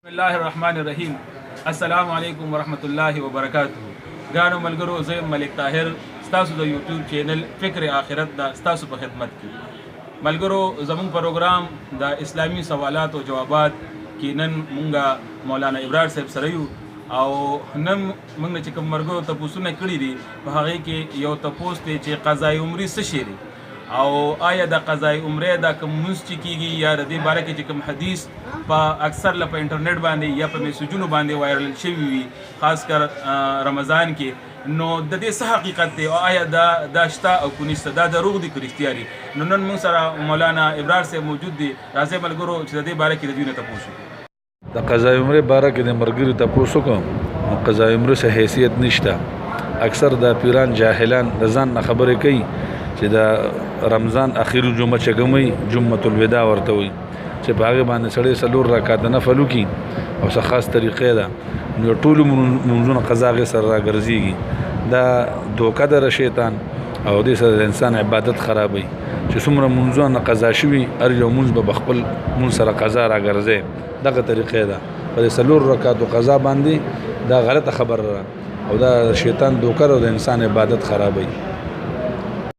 بسم الله الرحمن الرحیم. السلام علیکم ورحمت الله وبرکاته. ګرانو ملګرو، زه ملک طاهر ستاسو د یوټیوب چینل فکر آخرت دا ستاسو په خدمت کې. ملګرو، زموږ پروګرام د اسلامی سوالات او جوابات کې نن مونږه مولانا ابرار صاحب سره یو او نن موږ چې کوم ملګرو تپوسونه کړي دي په هغې کې یو تپوس دی چې قضای عمري څه شی دی او آیا د قضای عمره دا کوم مونځ چې کیږي یا د دې باره کې چې کوم حدیث په اکثر په انټرنیټ باندې یا په میسجونو باندې وایرل شوي وي، خاص کر رمضان کې، نو د دې څه حقیقت دی او آیا دا شته او که نشته، دا دروغ دي که رښتیا دي؟ نو نن موږ سره مولانا ابرار صاحب موجود دي. راځئ ملګرو چې د دې باره کې د دوی نه تپوس وکړو. د قضای عمرې باره کې د ملګرو تپوس وکړم نو قضای عمرې څه حیثیت نشته. اکثر د پیران جاهلان د ځان نه خبرې کوي چې د رمضان اخیرو جمعه چې کومي جمعة الوداع ورته وي چې په هغې باندې سړی 4 رکعات نفل وکړي او څه خاص طریقې ده نو ټولو منځونه قضا هغې سره راګرځېږي. دا دوکه ده د شیطان او دې سره د انسان عبادت خرابوي چې څومره منځونه قضا شوي هر یو منځ به خپل منځ سره قضا راګرځي. دغه طریقې ده په دې 4 رکعاتو قضا باندې دا غلطه خبره ده او دا شیطان دوکه او د انسان عبادت خرابوي.